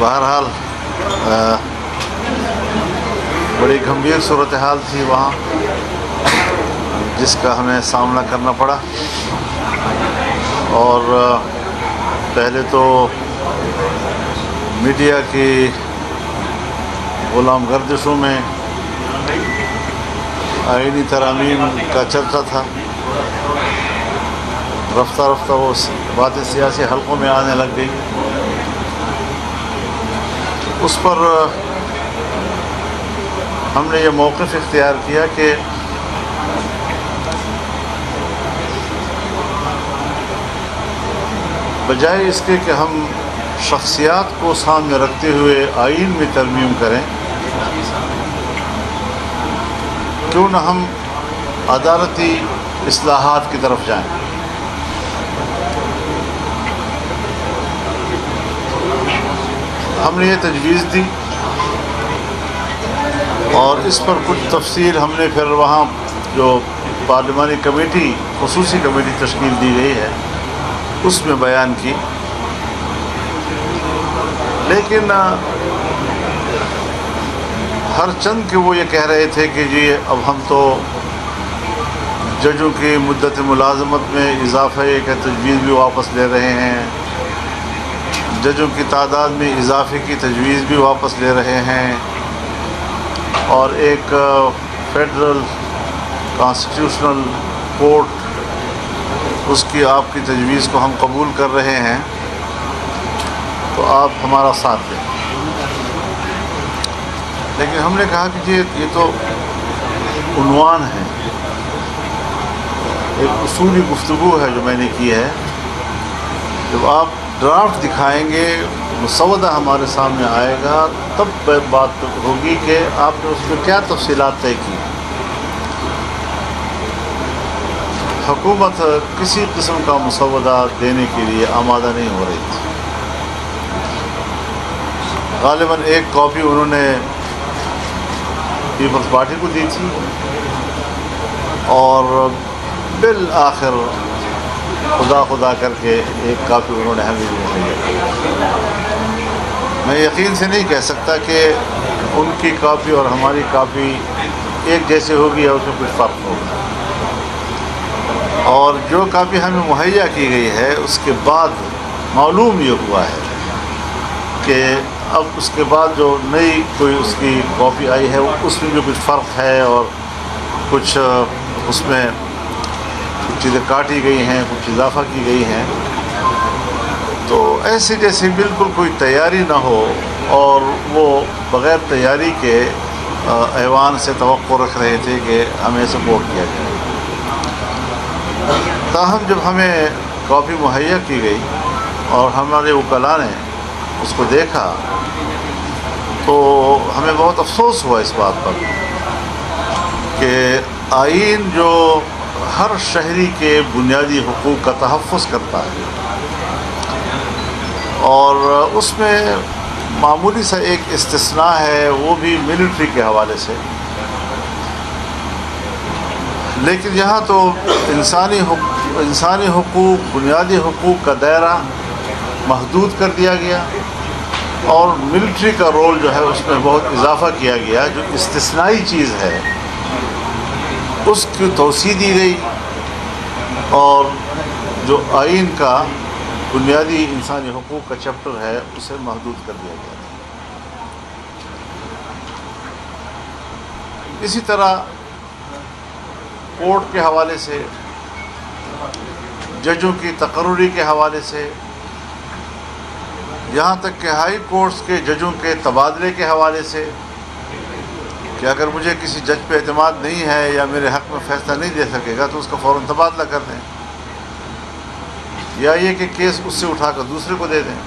بہرحال بڑی گمبھیر صورتحال تھی وہاں، جس کا ہمیں سامنا کرنا پڑا. اور پہلے تو میڈیا کی غلام گردشوں میں آئینی ترامیم کا چرچا تھا. رفتہ رفتہ وہ باتیں سیاسی حلقوں میں آنے لگ گئی. اس پر ہم نے یہ موقف اختیار کیا کہ بجائے اس کے کہ ہم شخصیات کو سامنے رکھتے ہوئے آئین میں ترمیم کریں، کیوں نہ ہم عدالتی اصلاحات کی طرف جائیں. ہم نے یہ تجویز دی اور اس پر کچھ تفصیل ہم نے پھر وہاں جو پارلیمانی کمیٹی، خصوصی کمیٹی تشکیل دی گئی ہے، اس میں بیان کی. لیکن ہر چند کے وہ یہ کہہ رہے تھے کہ جی اب ہم تو ججوں کی مدت ملازمت میں اضافے کا تجویز بھی واپس لے رہے ہیں، ججوں کی تعداد میں اضافے کی تجویز بھی واپس لے رہے ہیں، اور ایک فیڈرل کانسٹیٹیوشنل کورٹ، اس کی آپ کی تجویز کو ہم قبول کر رہے ہیں، تو آپ ہمارا ساتھ دیں. لیکن ہم نے کہا کہ جی یہ تو عنوان ہے، ایک اصولی گفتگو ہے جو میں نے کی ہے. جب آپ ڈرافٹ دکھائیں گے، مسودہ ہمارے سامنے آئے گا، تب بات ہوگی کہ آپ نے اس میں کیا تفصیلات طے کی. حکومت کسی قسم کا مسودہ دینے کے لیے آمادہ نہیں ہو رہی تھی. غالباً ایک کاپی انہوں نے پیپلز پارٹی کو دی تھی، اور بالآخر خدا کر کے ایک کاپی انہوں نے ہمیں دی. میں یقین سے نہیں کہہ سکتا کہ ان کی کاپی اور ہماری کاپی ایک جیسے ہوگی یا اس میں کچھ فرق ہوگا. اور جو کاپی ہمیں مہیا کی گئی ہے، اس کے بعد معلوم یہ ہوا ہے کہ اب اس کے بعد جو نئی کوئی اس کی کاپی آئی ہے، اس میں بھی کچھ فرق ہے، اور کچھ اس میں کچھ چیزیں کاٹی گئی ہیں، کچھ اضافہ کی گئی ہیں. تو ایسے جیسے بالکل کوئی تیاری نہ ہو، اور وہ بغیر تیاری کے ایوان سے توقع رکھ رہے تھے کہ ہمیں سپورٹ کیا جائے. تاہم جب ہمیں کاپی مہیا کی گئی اور ہمارے وکلاء نے اس کو دیکھا، تو ہمیں بہت افسوس ہوا اس بات پر کہ آئین جو ہر شہری کے بنیادی حقوق کا تحفظ کرتا ہے، اور اس میں معمولی سا ایک استثناء ہے، وہ بھی ملٹری کے حوالے سے. لیکن یہاں تو انسانی حقوق، بنیادی حقوق کا دائرہ محدود کر دیا گیا، اور ملٹری کا رول جو ہے اس میں بہت اضافہ کیا گیا. جو استثنائی چیز ہے اس کی توسیع دی گئی، اور جو آئین کا بنیادی انسانی حقوق کا چیپٹر ہے اسے محدود کر دیا گیا. اسی طرح کورٹ کے حوالے سے، ججوں کی تقرری کے حوالے سے، یہاں تک کہ ہائی کورٹس کے ججوں کے تبادلے کے حوالے سے، کہ اگر مجھے کسی جج پہ اعتماد نہیں ہے یا میرے حق میں فیصلہ نہیں دے سکے گا تو اس کا فوراً تبادلہ کر دیں، یا یہ کہ کیس اس سے اٹھا کر دوسرے کو دے دیں.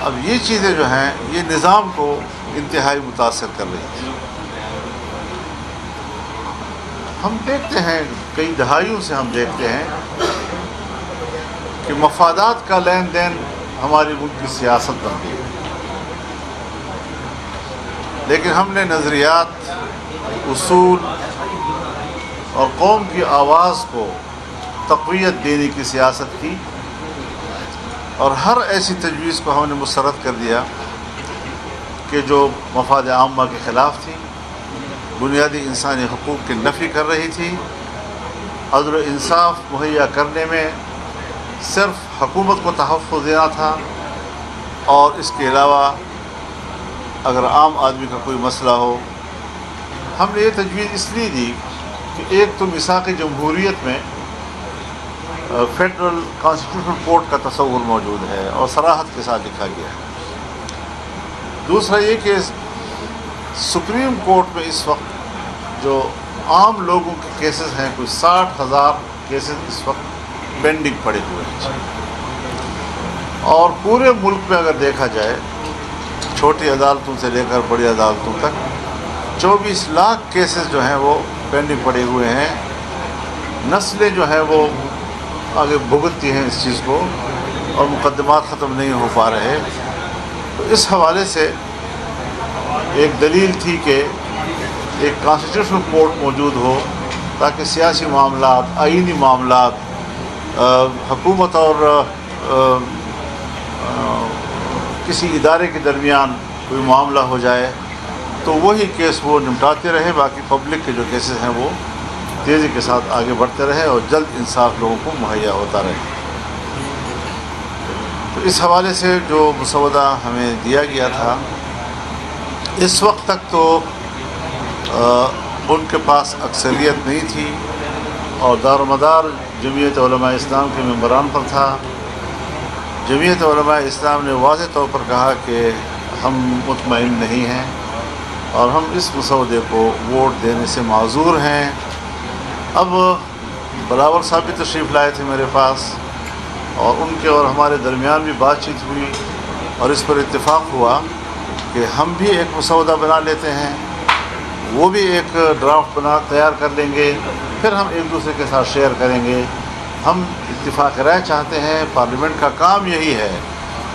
اب یہ چیزیں جو ہیں یہ نظام کو انتہائی متاثر کر رہی ہیں. ہم دیکھتے ہیں، کئی دہائیوں سے ہم دیکھتے ہیں کہ مفادات کا لین دین ہماری ملک کی سیاست بن گئی ہے. لیکن ہم نے نظریات، اصول اور قوم کی آواز کو تقویت دینے کی سیاست کی، اور ہر ایسی تجویز کو ہم نے مسترد کر دیا کہ جو مفاد عامہ کے خلاف تھی، بنیادی انسانی حقوق کی نفی کر رہی تھی، عدل و انصاف مہیا کرنے میں صرف حکومت کو تحفظ دینا تھا، اور اس کے علاوہ اگر عام آدمی کا کوئی مسئلہ ہو، ہم نے یہ تجویز اس لیے دی کہ ایک تو میثاق جمہوریت میں فیڈرل کانسٹیٹیوشنل کورٹ کا تصور موجود ہے اور صراحت کے ساتھ لکھا گیا ہے۔ دوسرا یہ کہ سپریم کورٹ میں اس وقت جو عام لوگوں کے کیسز ہیں، کوئی 60,000 کیسز اس وقت پینڈنگ پڑے ہوئے ہیں، اور پورے ملک میں اگر دیکھا جائے چھوٹی عدالتوں سے لے کر بڑی عدالتوں تک 24 لاکھ کیسز جو ہیں وہ پینڈنگ پڑے ہوئے ہیں۔ نسلیں جو ہیں وہ آگے بھگتتی ہیں اس چیز کو، اور مقدمات ختم نہیں ہو پا رہے۔ تو اس حوالے سے ایک دلیل تھی کہ ایک کانسٹیٹیوشنل کورٹ موجود ہو تاکہ سیاسی معاملات، آئینی معاملات، حکومت اور کسی ادارے کے درمیان کوئی معاملہ ہو جائے تو وہی کیس وہ نمٹاتے رہے، باقی پبلک کے جو کیسز ہیں وہ تیزی کے ساتھ آگے بڑھتے رہے اور جلد انصاف لوگوں کو مہیا ہوتا رہے۔ تو اس حوالے سے جو مسودہ ہمیں دیا گیا تھا، اس وقت تک تو ان کے پاس اکثریت نہیں تھی، اور دار و مدار جمعیت علماء اسلام کے ممبران پر تھا۔ جمعیت علماء اسلام نے واضح طور پر کہا کہ ہم مطمئن نہیں ہیں اور ہم اس مسودے کو ووٹ دینے سے معذور ہیں۔ اب بلاول صاحب بھی تشریف لائے تھے میرے پاس، اور ان کے اور ہمارے درمیان بھی بات چیت ہوئی، اور اس پر اتفاق ہوا کہ ہم بھی ایک مسودہ بنا لیتے ہیں، وہ بھی ایک ڈرافٹ تیار کر لیں گے، پھر ہم ایک دوسرے کے ساتھ شیئر کریں گے۔ ہم اتفاق رائے چاہتے ہیں، پارلیمنٹ کا کام یہی ہے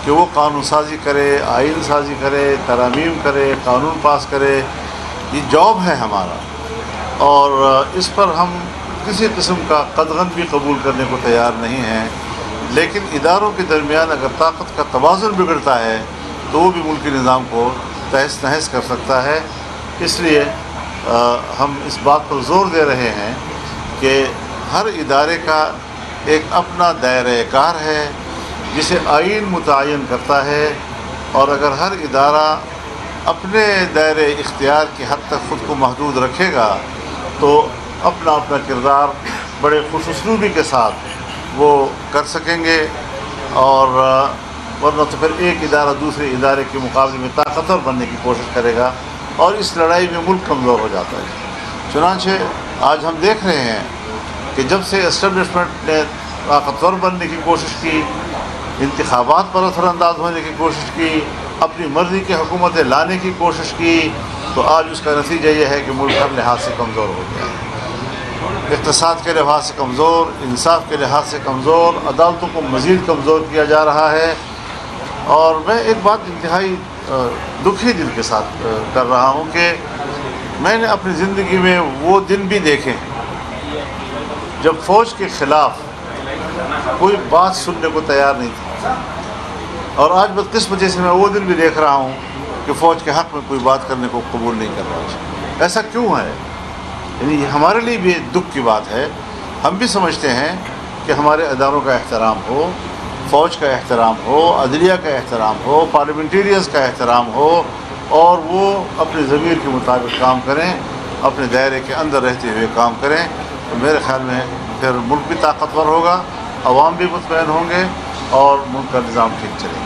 کہ وہ قانون سازی کرے، آئین سازی کرے، ترامیم کرے، قانون پاس کرے، یہ جاب ہے ہمارا، اور اس پر ہم کسی قسم کا قدغن بھی قبول کرنے کو تیار نہیں ہیں۔ لیکن اداروں کے درمیان اگر طاقت کا توازن بگڑتا ہے تو وہ بھی ملکی نظام کو تہس نہس کر سکتا ہے۔ اس لیے ہم اس بات پر زور دے رہے ہیں کہ ہر ادارے کا ایک اپنا دائرۂ کار ہے جسے آئین متعین کرتا ہے، اور اگر ہر ادارہ اپنے دائرۂ اختیار کی حد تک خود کو محدود رکھے گا تو اپنا اپنا کردار بڑے خوش اسلوبی کے ساتھ وہ کر سکیں گے، اور ورنہ تو پھر ایک ادارہ دوسرے ادارے کے مقابلے میں طاقتور بننے کی کوشش کرے گا، اور اس لڑائی میں ملک کمزور ہو جاتا ہے۔ چنانچہ آج ہم دیکھ رہے ہیں کہ جب سے اسٹیبلشمنٹ نے طاقتور بننے کی کوشش کی، انتخابات پر اثر انداز ہونے کی کوشش کی، اپنی مرضی کی حکومتیں لانے کی کوشش کی، تو آج اس کا نتیجہ یہ ہے کہ ملک ہر لحاظ سے کمزور ہو گیا ہے، اقتصاد کے لحاظ سے کمزور، انصاف کے لحاظ سے کمزور، عدالتوں کو مزید کمزور کیا جا رہا ہے۔ اور میں ایک بات انتہائی دکھی دل کے ساتھ کر رہا ہوں کہ میں نے اپنی زندگی میں وہ دن بھی دیکھے جب فوج کے خلاف کوئی بات سننے کو تیار نہیں تھا، اور آج بدقسمتی سے میں وہ دن بھی دیکھ رہا ہوں کہ فوج کے حق میں کوئی بات کرنے کو قبول نہیں کر رہا۔ ایسا کیوں ہے؟ یعنی یہ ہمارے لیے بھی دکھ کی بات ہے۔ ہم بھی سمجھتے ہیں کہ ہمارے اداروں کا احترام ہو، فوج کا احترام ہو، عدلیہ کا احترام ہو، پارلیمنٹیرینز کا احترام ہو، اور وہ اپنے ضمیر کے مطابق کام کریں، اپنے دائرے کے اندر رہتے ہوئے کام کریں، تو میرے خیال میں پھر ملک بھی طاقتور ہوگا، عوام بھی مطمئن ہوں گے، اور ملک کا نظام ٹھیک چلے گا۔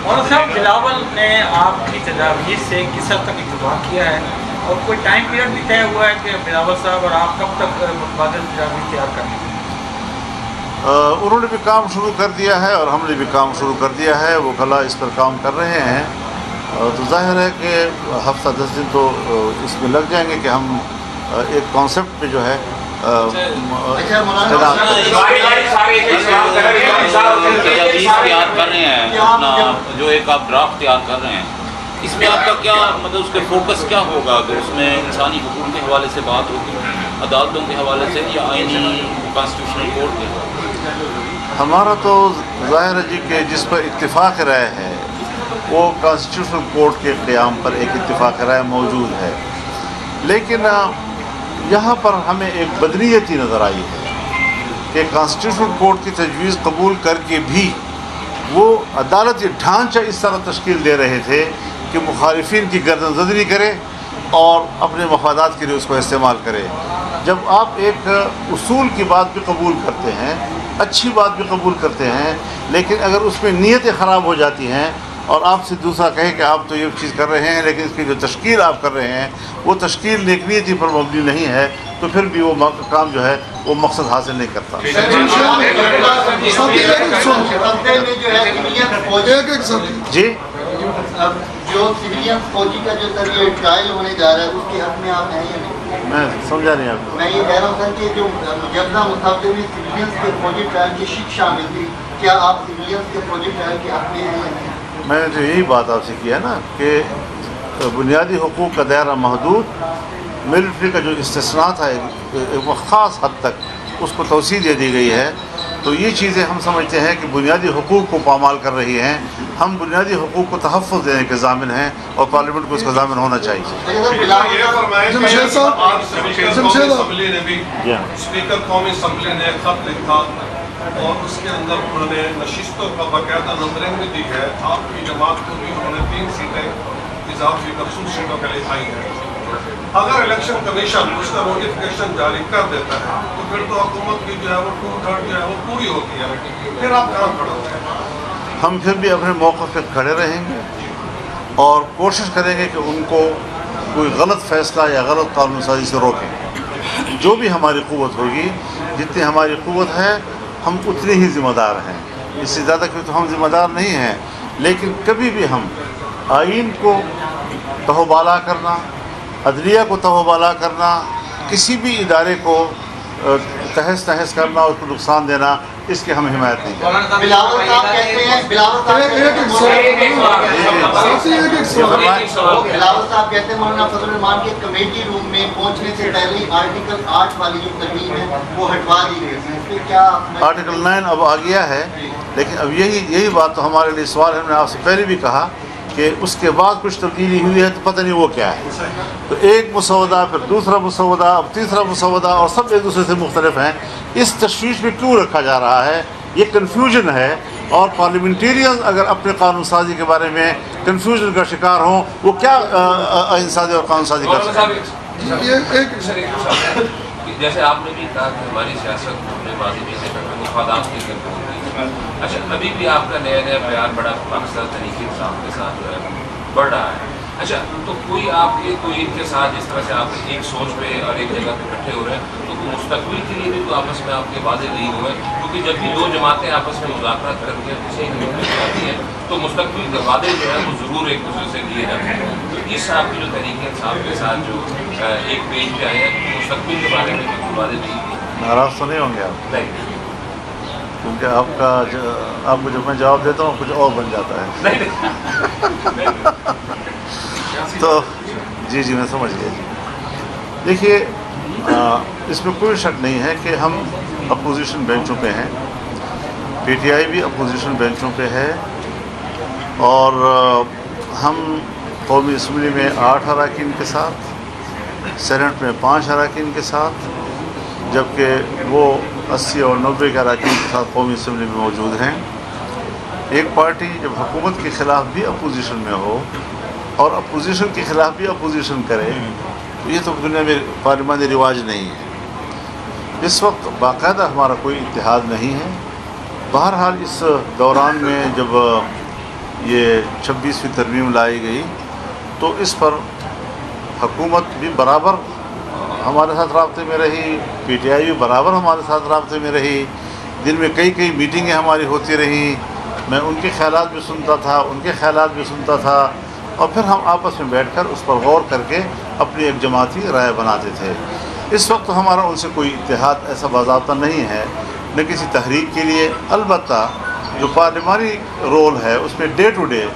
مولانا صاحب، بلاول نے آپ کی تجاویز سے کس حد تک اتفاق کیا ہے، اور کوئی ٹائم پیریڈ بھی طے ہوا ہے کہ بلاول صاحب اور آپ کب تک متبادل تجاویز تیار کریں گے؟ انہوں نے بھی کام شروع کر دیا ہے اور ہم نے بھی کام شروع کر دیا ہے، وہ کلا اس پر کام کر رہے ہیں، تو ظاہر ہے کہ ہفتہ 10 دن تو اس میں لگ جائیں گے کہ ہم ایک کانسیپٹ پہ جو ہے تیار کر رہے ہیں، اپنا جو ایک آپ ڈرافٹ تیار کر رہے ہیں، اس میں آپ کا کیا مطلب اس کے فوکس کیا ہوگا؟ کہ اس میں انسانی حقوق کے حوالے سے بات ہوگی، عدالتوں کے حوالے سے، یا آئینی کانسٹیٹیوشنل کورٹ کے؟ ہمارا تو ظاہر ہے جی کہ جس پر اتفاق رائے ہے وہ کانسٹیٹیوشنل کورٹ کے قیام پر ایک اتفاق رائے موجود ہے، لیکن یہاں پر ہمیں ایک بدنیتی نظر آئی ہے کہ کانسٹیٹیوشنل کورٹ کی تجویز قبول کر کے بھی وہ عدالت یہ ڈھانچہ اس طرح تشکیل دے رہے تھے کہ مخالفین کی گردن زدری کرے اور اپنے مفادات کے لیے اس کو استعمال کرے۔ جب آپ ایک اصول کی بات بھی قبول کرتے ہیں، اچھی بات بھی قبول کرتے ہیں، لیکن اگر اس میں نیتیں خراب ہو جاتی ہیں اور آپ سے دوسرا کہے کہ آپ تو یہ چیز کر رہے ہیں لیکن اس کی جو تشکیل آپ کر رہے ہیں وہ تشکیل نیک نیتی پر مبنی نہیں ہے، تو پھر بھی وہ کام جو ہے وہ مقصد حاصل نہیں کرتا۔ جی جو سویلین فوجی کا جو سر یہ ٹرائل ہونے جا رہا ہے اس کے حق میں آپ ہیں یا نہیں؟ میں سمجھا نہیں آپ کو۔ میں یہ کہہ رہا ہوں سر کہ جو مجوزہ مسابقے میں سویلینس کے فوجی ٹرائل کی شک شامل تھی، کیا آپ سویلینس کے فوجی ٹرائل کے حق میں ہیں یا نہیں؟ میں نے تو یہی بات آپ سے کیا نا کہ بنیادی حقوق کا دائرہ محدود، ملٹری کا جو استثناء تھا ایک خاص حد تک اس کو توسیع دے دی گئی ہے، تو یہ چیزیں ہم سمجھتے ہیں کہ بنیادی حقوق کو پامال کر رہی ہیں۔ ہم بنیادی حقوق کو تحفظ دینے کے ضامن ہیں اور پارلیمنٹ کو اس کا ضامن ہونا چاہیے۔ اسپیکر قومی اسمبلی نے خط لکھا اور اس کے اندر انہوں نے نشستوں کا باقاعدہ نمبرنگ بھی دی ہے۔ آپ کی جماعت کو بھی انہوں نے 3 سیٹیں اضافی مخصوص سیٹوں کے لیے آئی ہیں۔ اگر الیکشن کمیشن اس کا نوٹیفکیشن جاری کر دیتا ہے تو پھر تو حکومت کی جو ہے وہ 2/3 جو ہے وہ پوری ہوتی ہے، پھر آپ کہاں کھڑے ہوتے ہیں؟ ہم پھر بھی اپنے موقف پہ کھڑے رہیں گے اور کوشش کریں گے کہ ان کو کوئی غلط فیصلہ یا غلط قانون سازی سے روکیں۔ جو بھی ہماری قوت ہوگی، جتنی ہماری قوت ہے ہم اتنے ہی ذمہ دار ہیں، اس سے زیادہ کہ تو ہم ذمہ دار نہیں ہیں، لیکن کبھی بھی ہم آئین کو تہوبالا کرنا، عدلیہ کو تہوبالا کرنا، کسی بھی ادارے کو تہس نہس کرنا، اس کو نقصان دینا، اس کی ہم حمایت نہیں کرتے۔ بلاول صاحب کہتے ہیں مولانا فضل الرحمان کے کمیٹی روم میں پہنچنے سے پہلے آرٹیکل 8 والی جو ترمیم ہے وہ ہٹوا دی گئی ہے، اس پہ کیا آرٹیکل 9 اب آ گیا ہے، لیکن اب یہی بات تو ہمارے لیے سوال ہے۔ ہم نے آپ سے پہلے بھی کہا کہ اس کے بعد کچھ تبدیلی ہوئی ہے تو پتہ نہیں وہ کیا ہے، تو ایک مسودہ پھر دوسرا مسودہ اب تیسرا مسودہ اور سب ایک دوسرے سے مختلف ہیں۔ اس تشویش میں کیوں رکھا جا رہا ہے؟ یہ کنفیوژن ہے، اور پارلیمنٹیرینز اگر اپنے قانون سازی کے بارے میں کنفیوژن کا شکار ہوں وہ کیا آئین سازی اور قانون سازی کر سکتے ہیں؟ جیسے آپ نے بھی کہا کہ ہماری سیاست اپنے ماضی میں سے مفادات کی ہوتی ہے، اچھا ابھی بھی آپ کا نیا پیار بڑا پاکستان تحریک انصاف کے ساتھ جو ہے بڑھ رہا ہے، اچھا تو کوئی آپ کے کوئی ان کے ساتھ جس طرح سے آپ ایک سوچ پہ اور ایک جگہ پہ اکٹھے ہو رہے ہیں، تو مستقبل کے لیے بھی تو آپس میں آپ کے وعدے نہیں ہوئے؟ کیونکہ جب بھی 2 جماعتیں آپس میں مذاکرات کر کے کسی ایک نکل جاتی ہیں تو مستقبل کے وعدے جو ہے وہ ضرور ایک دوسرے سے کیے جاتے ہیں۔ تو اس آپ کی جو تحریک انصاف کے ساتھ جو ایک پیج پہ آئے ہیں تو مستقبل کے بارے میں کوئی وعدے نہیں کیے؟ ناراض تو نہیں ہوں گے آپ؟ نہیں، کیونکہ آپ کو جب میں جواب دیتا ہوں کچھ اور بن جاتا ہے۔ تو جی میں سمجھ گیا جی۔ دیکھیے اس میں کوئی شک نہیں ہے کہ ہم اپوزیشن بینچوں پہ ہیں، پی ٹی آئی بھی اپوزیشن بینچوں پہ ہے، اور ہم قومی اسمبلی میں 8 اراکین کے ساتھ، سینٹ میں 5 اراکین کے ساتھ، جبکہ وہ 80 اور 90 کے اراکین کے ساتھ قومی اسمبلی میں موجود ہیں۔ ایک پارٹی جب حکومت کے خلاف بھی اپوزیشن میں ہو اور اپوزیشن کے خلاف بھی اپوزیشن کرے تو یہ تو دنیا میں پارلیمانی رواج نہیں ہے۔ اس وقت باقاعدہ ہمارا کوئی اتحاد نہیں ہے۔ بہرحال اس دوران میں جب یہ 26ویں ترمیم لائی گئی تو اس پر حکومت بھی برابر ہمارے ساتھ رابطے میں رہی، پی ٹی آئی بھی برابر ہمارے ساتھ رابطے میں رہی، دن میں کئی میٹنگیں ہماری ہوتی رہیں، میں ان کے خیالات بھی سنتا تھا، ان کے خیالات بھی سنتا تھا، اور پھر ہم آپس میں بیٹھ کر اس پر غور کر کے اپنی ایک جماعتی رائے بناتے تھے۔ اس وقت ہمارا ان سے کوئی اتحاد ایسا باضابطہ نہیں ہے، نہ کسی تحریک کے لیے۔ البتہ جو پارلیمانی رول ہے اس میں ڈے ٹو ڈے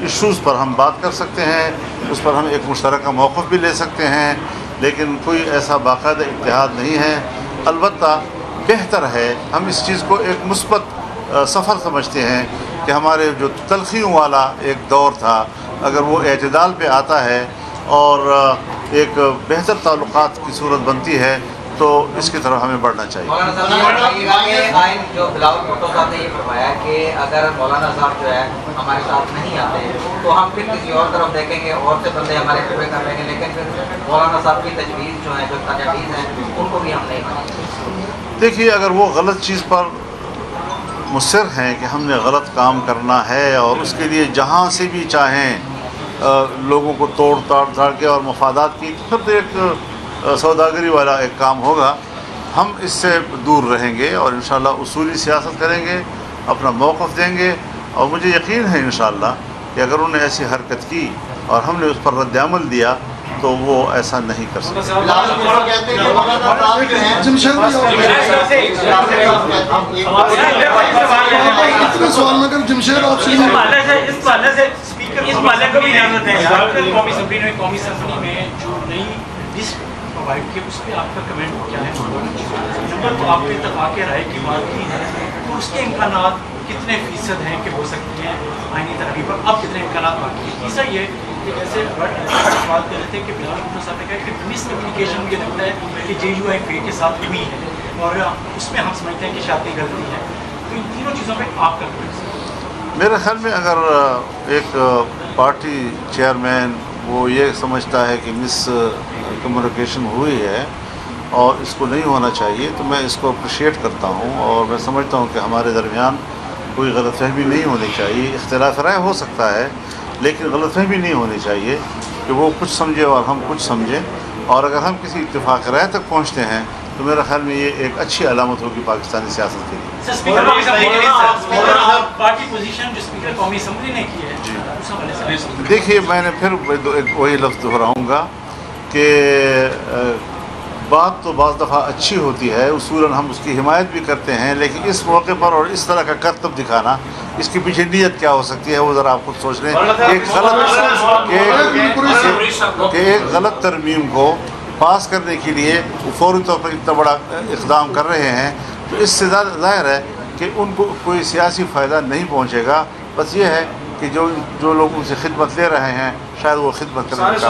ایشوز پر ہم بات کر سکتے ہیں، اس پر ہم ایک مشترکہ موقف بھی لے سکتے ہیں، لیکن کوئی ایسا باقاعدہ اتحاد نہیں ہے۔ البتہ بہتر ہے. ہم اس چیز کو ایک مثبت سفر سمجھتے ہیں کہ ہمارے جو تلخیوں والا ایک دور تھا اگر وہ اعتدال پہ آتا ہے اور ایک بہتر تعلقات کی صورت بنتی ہے تو اس کی طرف ہمیں بڑھنا چاہیے. مولانا صاحب یہ بتائیے گا کہ آئین جو بلاول بھٹو صاحب نے یہ فرمایا کہ اگر مولانا صاحب جو ہے ہمارے ساتھ نہیں آتے تو ہم پھر کسی اور طرف دیکھیں گے اور سے بندے ہمارے پورے کر لیں گے، لیکن پھر مولانا صاحب کی تجویز جو ہے جو تجاویز ہیں ان کو بھی ہم نہیں مانیں گے. دیکھیے اگر وہ غلط چیز پر مصر ہیں کہ ہم نے غلط کام کرنا ہے اور اس کے لیے جہاں سے بھی چاہیں لوگوں کو توڑ تاڑ کے اور مفادات کی، پھر تو ایک سوداگری والا ایک کام ہوگا. ہم اس سے دور رہیں گے اور انشاءاللہ اصولی سیاست کریں گے، اپنا موقف دیں گے، اور مجھے یقین ہے انشاءاللہ کہ اگر انہوں نے ایسی حرکت کی اور ہم نے اس پر رد عمل دیا تو وہ ایسا نہیں کر سکتے. کہتے ہیں کہ مولانا صاحب جو ہیں سوال میں جمشید آپ سے قومی اسمبلی میں جو نئی لسٹ پرووائڈ کی اس پہ آپ کا کمنٹ کیا ہے؟ نمبر تو آپ نے اتفاق رائے کی بات کی ہے تو اس کے امکانات کتنے فیصد ہیں کہ ہو سکتی ہیں آئینی ترقی پر، اب کتنے امکانات باقی ہیں؟ تیسرا یہ کہ جیسے سوال کر رہے تھے کہ بلاول بھٹو صاحب نے کہا کہ مس کمیونیکیشن مجھے لگتا ہے کہ JUIF کے ساتھ ہوئی ہے اور اس میں ہم سمجھتے ہیں کہ شاید غلطی ہے. تو ان تینوں چیزوں پہ آپ کا میرے خیال میں اگر ایک پارٹی چیئرمین وہ یہ سمجھتا ہے کہ مس کمیونیکیشن ہوئی ہے اور اس کو نہیں ہونا چاہیے تو میں اس کو اپریشیٹ کرتا ہوں اور میں سمجھتا ہوں کہ ہمارے درمیان کوئی غلط فہمی نہیں ہونی چاہیے. اختلاف رائے ہو سکتا ہے لیکن غلط فہمی نہیں ہونی چاہیے کہ وہ کچھ سمجھے اور ہم کچھ سمجھیں، اور اگر ہم کسی اتفاق رائے تک پہنچتے ہیں تو میرا خیال میں یہ ایک اچھی علامت ہوگی پاکستانی سیاست کے لیے. پارٹی پوزیشن جو اسپیکر قومی اسمبلی نے کی ہے، دیکھیے میں نے پھر وہی لفظ دہراؤں گا کہ بات تو بعض دفعہ اچھی ہوتی ہے، اصولاً ہم اس کی حمایت بھی کرتے ہیں، لیکن اس موقع پر اور اس طرح کا کرتب دکھانا، اس کے پیچھے نیت کیا ہو سکتی ہے وہ ذرا آپ خود سوچ لیں. کہ ایک غلط ترمیم کو پاس کرنے کے لیے وہ فوری طور پر اتنا بڑا اقدام کر رہے ہیں تو اس سے ظاہر ہے کہ ان کو کوئی سیاسی فائدہ نہیں پہنچے گا. بس یہ ہے کہ جو لوگ ان سے خدمت لے رہے ہیں شاید وہ خدمت کرنے کا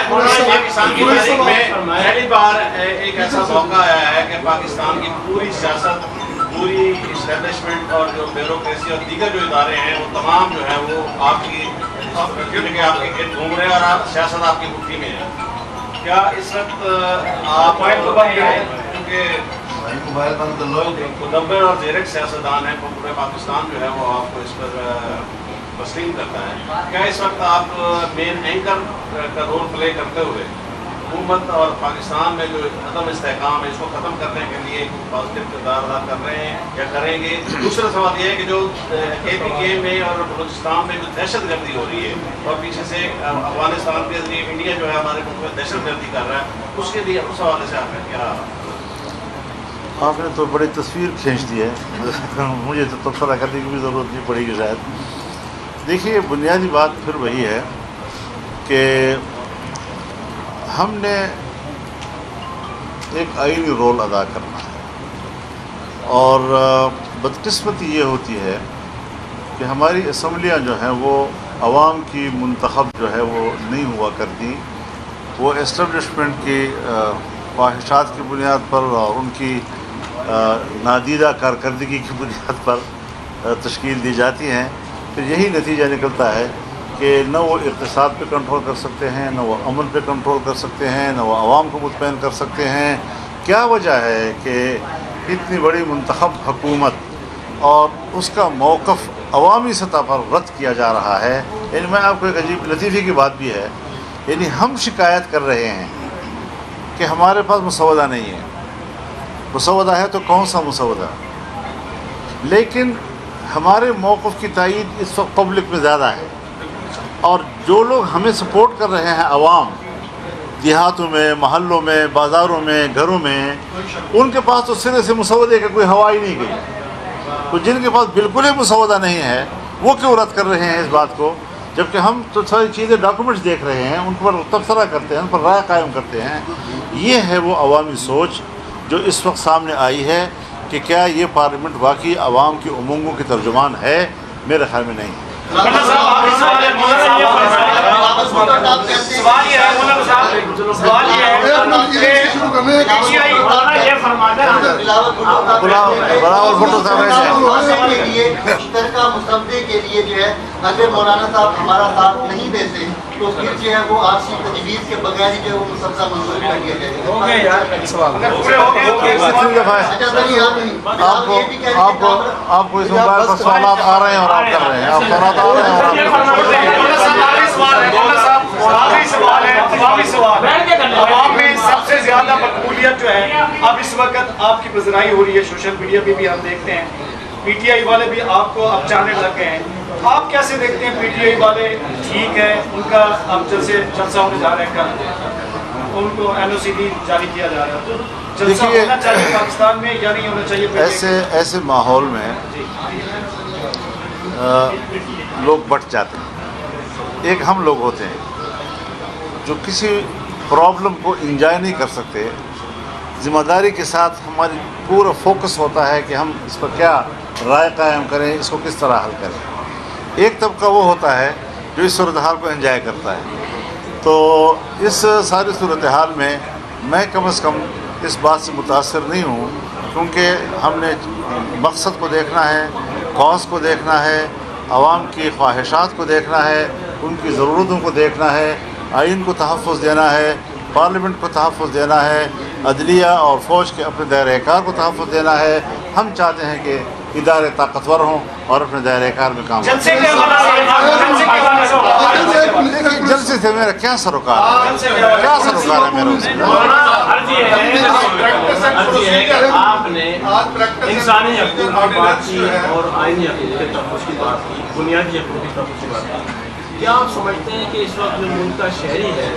پاکستان کی تاریخ میں پہلی بار ایک ایسا موقع آیا ہے کہ پاکستان کی پوری سیاست، پوری اسٹیبلشمنٹ اور جو بیوروکریسی اور دیگر جو ادارے ہیں وہ تمام جو ہیں وہ آپ کی گرد گھوم رہے ہیں اور سیاست آپ کی مٹھی میں ہے. کیا اس وقت آپ کیونکہ مدبر اور زیرک سیاستدان ہیں پورے پاکستان جو ہے وہ آپ کو اس پر تسلیم کرتا ہے، کیا اس وقت آپ مین اینکر کا رول پلے کرتے ہوئے حکومت اور پاکستان میں جو عدم استحکام ہے اس کو ختم کرنے کے لیے پازیٹیو کردار ادا کر رہے ہیں یا کریں گے؟ دوسرا سوال یہ ہے کہ جو KPK میں اور بلوچستان میں جو دہشت گردی ہو رہی ہے اور پیچھے سے افغانستان کے ذریعے انڈیا جو ہے ہمارے ملک میں دہشت گردی کر رہا ہے، اس کے لیے اس حوالے سے آپ کا کیا؟ آپ نے تو بڑی تصویر کھینچ دی ہے، مجھے تو تبصرہ کرنے کی بھی ضرورت نہیں پڑے گی شاید. دیکھیے بنیادی بات پھر وہی ہے کہ ہم نے ایک آئینی رول ادا کرنا ہے اور بدقسمتی یہ ہوتی ہے کہ ہماری اسمبلیاں جو ہیں وہ عوام کی منتخب جو ہے وہ نہیں ہوا کرتی، وہ اسٹیبلشمنٹ کی خواہشات کی بنیاد پر اور ان کی نادیدہ کارکردگی کی بنیاد پر تشکیل دی جاتی ہیں. پھر یہی نتیجہ نکلتا ہے کہ نہ وہ اقتصاد پہ کنٹرول کر سکتے ہیں، نہ وہ امن پہ کنٹرول کر سکتے ہیں، نہ وہ عوام کو مطمئن کر سکتے ہیں. کیا وجہ ہے کہ اتنی بڑی منتخب حکومت اور اس کا موقف عوامی سطح پر رد کیا جا رہا ہے؟ یعنی میں آپ کو ایک عجیب لطیفے کی بات بھی ہے، یعنی ہم شکایت کر رہے ہیں کہ ہمارے پاس مسودہ نہیں ہے. مسودہ ہے تو کون سا مسودہ؟ لیکن ہمارے موقف کی تائید اس وقت پبلک میں زیادہ ہے اور جو لوگ ہمیں سپورٹ کر رہے ہیں عوام، دیہاتوں میں، محلوں میں، بازاروں میں، گھروں میں، ان کے پاس تو سرے سے مسودے کا کوئی ہوا ہی نہیں گئی. تو جن کے پاس بالکل ہی مسودہ نہیں ہے وہ کیوں رد کر رہے ہیں اس بات کو، جبکہ ہم تو ساری چیزیں ڈاکومنٹس دیکھ رہے ہیں، ان پر تبصرہ کرتے ہیں، ان پر رائے قائم کرتے ہیں. یہ ہے وہ عوامی سوچ جو اس وقت سامنے آئی ہے کہ کیا یہ پارلیمنٹ واقعی عوام کی امنگوں کی ترجمان ہے، میرے خیال میں نہیں۔ بلاول بھٹو صاحب کے لیے مشترکہ مسودے کے لیے جو ہے اگر مولانا صاحب ہمارا ساتھ نہیں دیتے تو پھر جو ہے وہ آپ کی تجویز کے بغیر ہی جو ہے وہ مسودہ منظور کر دیا جائے گا۔ آپ کو اس موبائل پر سوالات آ رہے ہیں اور آپ کر رہے ہیں، آپ سوالات آ رہے ہیں اور آپ کر رہے ہیں۔ عوام میں سب سے زیادہ مقبولیت جو ہے اب اس وقت آپ کی پذیرائی ہو رہی ہے، سوشل میڈیا پہ بھی ہم دیکھتے ہیں، پی ٹی آئی والے بھی آپ کو اب جانے لگ گئے ہیں۔ آپ کیسے دیکھتے ہیں؟ پی ٹی آئی والے ٹھیک ہے، ان کا اب جلسہ ہونے جا رہا ہے، کل ان کو این او سی بھی جاری کیا جا رہا ہے، تو جلسہ ہونا چاہیے پاکستان میں یا نہیں ہونا چاہیے؟ ایسے ماحول میں لوگ بٹ جاتے ہیں۔ ایک ہم لوگ ہوتے ہیں جو کسی پرابلم کو انجوائے نہیں کر سکتے، ذمہ داری کے ساتھ ہماری پورا فوکس ہوتا ہے کہ ہم اس پر کیا رائے قائم کریں، اس کو کس طرح حل کریں۔ ایک طبقہ وہ ہوتا ہے جو اس صورتحال کو انجوائے کرتا ہے۔ تو اس ساری صورتحال میں میں کم از کم اس بات سے متاثر نہیں ہوں، کیونکہ ہم نے مقصد کو دیکھنا ہے، کاز کو دیکھنا ہے، عوام کی خواہشات کو دیکھنا ہے، ان کی ضرورتوں کو دیکھنا ہے، آئین کو تحفظ دینا ہے، پارلیمنٹ کو تحفظ دینا ہے، عدلیہ اور فوج کے اپنے دائرۂ کار کو تحفظ دینا ہے۔ ہم چاہتے ہیں کہ ادارے طاقتور ہوں اور اپنے دائرۂ کار میں کام کریں۔ جلسے سے میرا کیا سروکار ہے؟ کیا سروکار ہے میرا اس میں؟ آپ نے انسانی حقوق کی بات کی اور آئینی حقوق کے تحفظ کی بات کی، بنیادی حقوق کے تحفظ کی بات کی۔ کیا آپ سمجھتے ہیں کہ اس وقت جو ملک کا شہری ہے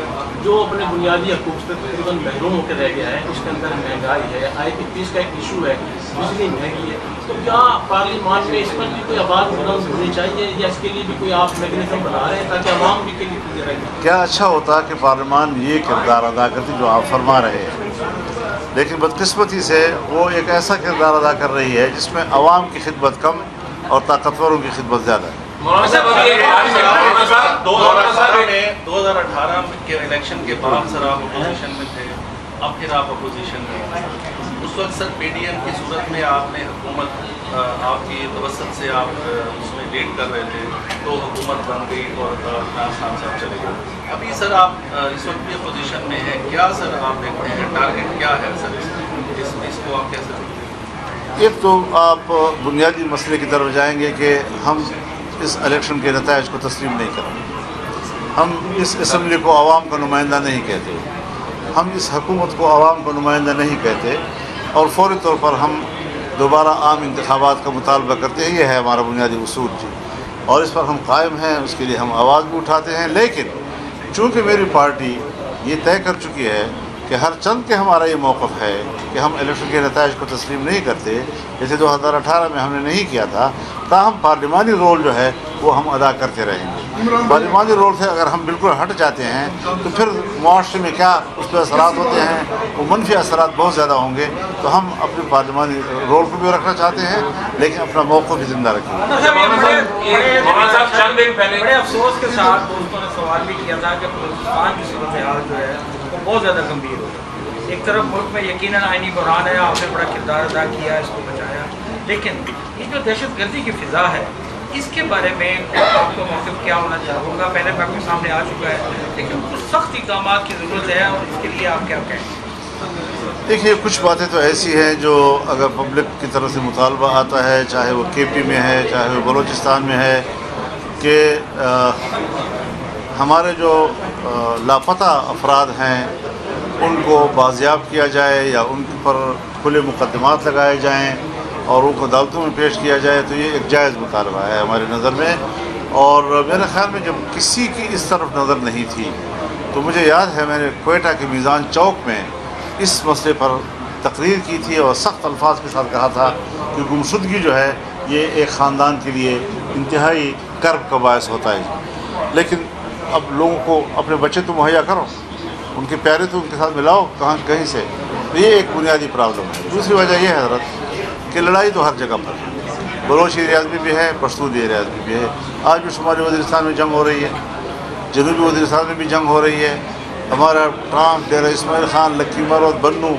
جو اپنے بنیادی حقوق سے تقریباً محروم ہو کے رہ گیا ہے، اس کے اندر مہنگائی ہے، آئی پی پیس کا ایک ایشو ہے، بجلی مہنگی ہے، تو کیا پارلیمان میں اس پر بھی کوئی آواز بلند ہونی چاہیے یا اس کے لیے بھی کوئی آپ میکینزم بنا رہے ہیں تاکہ عوام بھی کے لیے رہے؟ کیا اچھا ہوتا کہ پارلیمان یہ کردار ادا کرتی جو آپ فرما رہے ہیں، لیکن بدقسمتی سے وہ ایک ایسا کردار ادا کر رہی ہے جس میں عوام کی خدمت کم اور طاقتوروں کی خدمت زیادہ ہے۔ 2018 کے الیکشن کے بعد سر آپ اپوزیشن میں تھے، اب پھر آپ اپوزیشن میں، اس وقت سر پی ڈی ایم کی صورت میں آپ نے حکومت آپ کی توسط سے آپ اس میں لیڈ کر رہے تھے، تو حکومت بن گئی اور عمران خان صاحب چلے گئے۔ ابھی سر آپ اس وقت بھی اپوزیشن میں ہیں، کیا سر آپ دیکھتے ہیں ٹارگیٹ کیا ہے سر اس کو آپ کیسے دیکھتے ہیں؟ ایک تو آپ بنیادی مسئلے کی طرف جائیں گے کہ ہم اس الیکشن کے نتائج کو تسلیم نہیں کریں گے، ہم اس اسمبلی کو عوام کا نمائندہ نہیں کہتے، ہم اس حکومت کو عوام کا نمائندہ نہیں کہتے، اور فوری طور پر ہم دوبارہ عام انتخابات کا مطالبہ کرتے ہیں۔ یہ ہے ہمارا بنیادی اصول جی، اور اس پر ہم قائم ہیں، اس کے لیے ہم آواز بھی اٹھاتے ہیں۔ لیکن چونکہ میری پارٹی یہ طے کر چکی ہے کہ ہر چند کے ہمارا یہ موقف ہے کہ ہم الیکشن کے نتائج کو تسلیم نہیں کرتے، جیسے 2018 میں ہم نے نہیں کیا تھا، تاہم پارلیمانی رول جو ہے وہ ہم ادا کرتے رہیں گے۔ پارلیمانی رول سے اگر ہم بالکل ہٹ جاتے ہیں تو پھر معاشرے میں کیا اس پہ اثرات ہوتے ہیں، وہ منفی اثرات بہت زیادہ ہوں گے۔ تو ہم اپنے پارلیمانی رول کو بھی رکھنا چاہتے ہیں لیکن اپنا موقف بھی زندہ رکھیں گے۔ بڑے افسوس کے ساتھ دوستوں نے سوال بھی کیا تھا کہ بلوچستان کی صورتحال جو ہے وہ بہت زیادہ گمبھیر ہو گئی۔ ایک طرف ملک میں یقیناً آئینی بحران ہے، آپ نے بڑا کردار ادا کیا، اس کو بچایا، لیکن یہ جو دہشت گردی کی فضا ہے اس کے بارے میں آپ کا موقف کیا ہونا چاہوں گا؟ پہلے میں آپ کے سامنے آ چکا ہے، لیکن کچھ سخت اقدامات کی ضرورت ہے اور اس کے لیے آپ کیا کہیں؟ دیکھیے کچھ باتیں تو ایسی ہیں جو اگر پبلک کی طرف سے مطالبہ آتا ہے، چاہے وہ کے پی میں ہے چاہے وہ بلوچستان میں ہے، کہ ہمارے جو لاپتہ افراد ہیں ان کو بازیاب کیا جائے یا ان پر کھلے مقدمات لگائے جائیں اور ان کو عدالتوں میں پیش کیا جائے، تو یہ ایک جائز مطالبہ ہے ہماری نظر میں۔ اور میرے خیال میں جب کسی کی اس طرف نظر نہیں تھی تو مجھے یاد ہے میں نے کوئٹہ کے میزان چوک میں اس مسئلے پر تقریر کی تھی اور سخت الفاظ کے ساتھ کہا تھا کہ گمشدگی جو ہے یہ ایک خاندان کے لیے انتہائی کرب کا باعث ہوتا ہے، لیکن اب لوگوں کو اپنے بچے تو مہیا کرو، ان کے پیارے تو ان کے ساتھ ملاؤ کہیں سے، تو یہ ایک بنیادی پرابلم ہے. دوسری وجہ یہ ہے حضرت کہ لڑائی تو ہر جگہ پر ہے. بلوچ ایریاز میں بھی ہے, پشتون ایریاز میں بھی ہے. آج بھی شمالی وزیرستان میں جنگ ہو رہی ہے, جنوبی وزیرستان میں بھی جنگ ہو رہی ہے. ہمارا ٹانک, ڈیرہ اسماعیل خان, لکی مرود, بنو,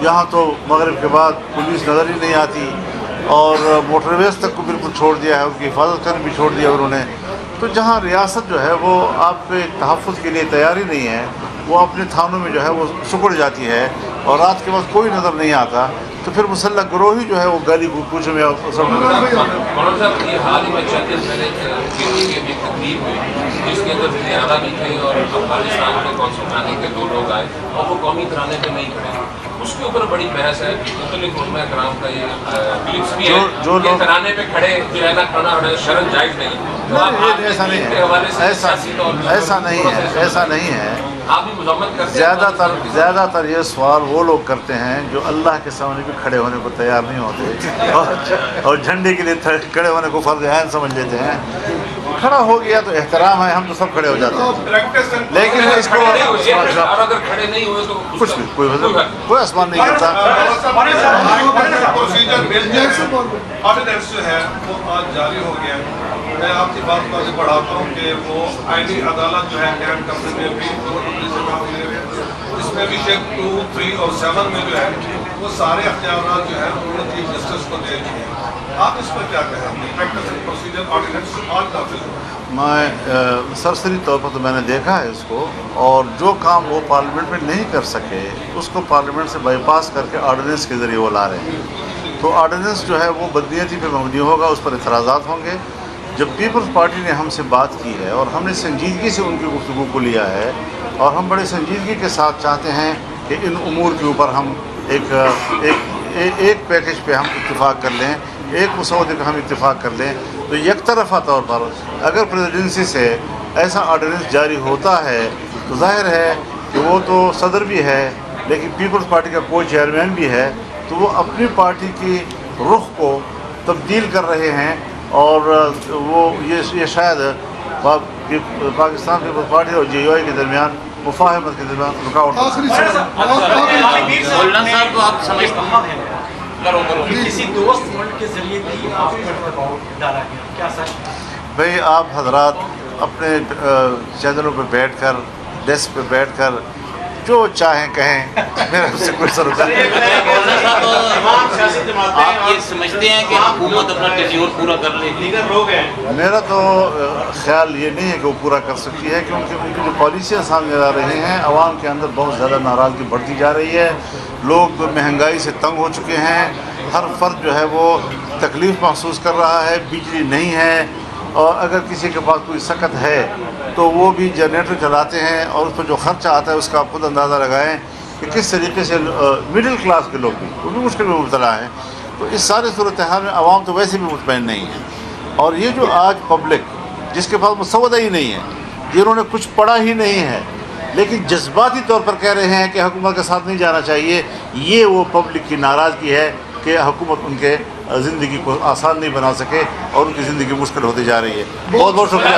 یہاں تو مغرب کے بعد پولیس نظر ہی نہیں آتی, اور موٹر ویز تک کو بالکل چھوڑ دیا ہے, ان کی حفاظت کرنے بھی چھوڑ دیا انہوں نے. تو جہاں ریاست جو ہے وہ آپ کے تحفظ کے لیے تیار ہی نہیں ہے, وہ اپنے تھانوں میں جو ہے وہ سکڑ جاتی ہے, اور رات کے وقت کوئی نظر نہیں آتا, تو پھر مسلح گروہ ہی جو ہے وہ گالی کوچوں میں مولانا صاحب یہ حال ہی میں چند دن پہلے ایک تقریب ہوئی جس کے اندر وزیر اعلیٰ بھی تھے اور افغانستان کے کونسل خانے کے 2 لوگ آئے اور وہ قومی ترانے پہ نہیں کھڑے. اس کے اوپر بڑی بحث ہے, مختلف علماء کرام کا یہ کلپس بھی ہے کہ ترانے پہ کھڑے جو ہے نا کھڑا شرط جائز نہیں. ایسا نہیں ہے, ایسا نہیں ہے. آپ بھی مذمت کرتے ہیں. زیادہ تر یہ سوال وہ لوگ کرتے ہیں جو اللہ کے سامنے بھی کھڑے ہونے کو تیار نہیں ہوتے, اور جھنڈے کے لیے کھڑے ہونے کو فرض عین سمجھ لیتے ہیں. کھڑا ہو گیا تو احترام ہے, ہم تو سب کھڑے ہو جاتے ہیں, لیکن اس کو اگر کھڑے نہیں ہوئے تو کچھ بھی کوئی آسمان نہیں کرتا. آرڈیننس جو ہے وہ آج جاری ہو گیا. میں آپ کی بات کو آگے بڑھاتا ہوں کہ وہ آئینی عدالت جو ہے قائم کرنے میں بھی اس میں بھی چیک 2, 3 اور 7 میں جو ہے وہ سارے اختیارات جو ہے انہوں نے چیف جسٹس کو دے دیے. آپ اس پر کیا کہیں گے؟ پریکٹس اینڈ پروسیجر آرڈیننس آج نافذ ہو. میں سرسری طور پر تو میں نے دیکھا ہے اس کو, اور جو کام وہ پارلیمنٹ میں نہیں کر سکے اس کو پارلیمنٹ سے بائی پاس کر کے آرڈیننس کے ذریعے وہ لا رہے ہیں. تو آرڈیننس جو ہے وہ بدنیتی پہ مبنی ہوگا, اس پر اعتراضات ہوں گے. جب پیپلز پارٹی نے ہم سے بات کی ہے اور ہم نے سنجیدگی سے ان کی گفتگو کو لیا ہے, اور ہم بڑے سنجیدگی کے ساتھ چاہتے ہیں کہ ان امور کے اوپر ہم ایک پیکج پہ ہم اتفاق کر لیں, ایک مسودے پہ ہم اتفاق کر لیں, تو یک طرفہ طور پر اگر پریزیڈنسی سے ایسا آرڈیننس جاری ہوتا ہے تو ظاہر ہے کہ وہ تو صدر بھی ہے لیکن پیپلز پارٹی کا کوئی چیئرمین بھی ہے, تو وہ اپنی پارٹی کی رخ کو تبدیل کر رہے ہیں, اور وہ یہ شاید پاکستان پیپلز پارٹی اور JUI کے درمیان مفاہمت کے درمیان رکاوٹ. مولانا صاحب کو آپ سمجھتے ہیں کسی دوست ملک کے ذریعے بھی آپ پر دباؤ ڈالا گیا, کیا سچ؟ بھئی آپ حضرات اپنے چینلوں پہ بیٹھ کر, ڈیسک پہ بیٹھ کر جو چاہیں کہیں, میرا اس سے کوئی ضرورت نہیں. آپ یہ سمجھتے ہیں کہ حکومت اپنا ٹینیور پورا کر لے گی؟ میرا تو خیال یہ نہیں ہے کہ وہ پورا کر سکتی ہے, کیونکہ ان کی جو پالیسیاں سامنے آ رہی ہیں عوام کے اندر بہت زیادہ ناراضگی بڑھتی جا رہی ہے. لوگ مہنگائی سے تنگ ہو چکے ہیں, ہر فرد جو ہے وہ تکلیف محسوس کر رہا ہے. بجلی نہیں ہے, اور اگر کسی کے پاس کوئی سکت ہے تو وہ بھی جنریٹر چلاتے ہیں, اور اس پر جو خرچہ آتا ہے اس کا آپ خود اندازہ لگائیں کہ کس طریقے سے مڈل کلاس کے لوگ بھی وہ بھی مشکل میں مبتلا ہیں. تو اس سارے صورتحال میں عوام تو ویسے بھی مطمئن نہیں ہے, اور یہ جو آج پبلک جس کے پاس مسودہ ہی نہیں ہے, جنہوں نے کچھ پڑھا ہی نہیں ہے لیکن جذباتی طور پر کہہ رہے ہیں کہ حکومت کے ساتھ نہیں جانا چاہیے, یہ وہ پبلک کی ناراضگی ہے کہ حکومت ان کے زندگی کو آسان نہیں بنا سکے اور ان کی زندگی مشکل ہوتی جا رہی ہے. بہت بہت شکریہ.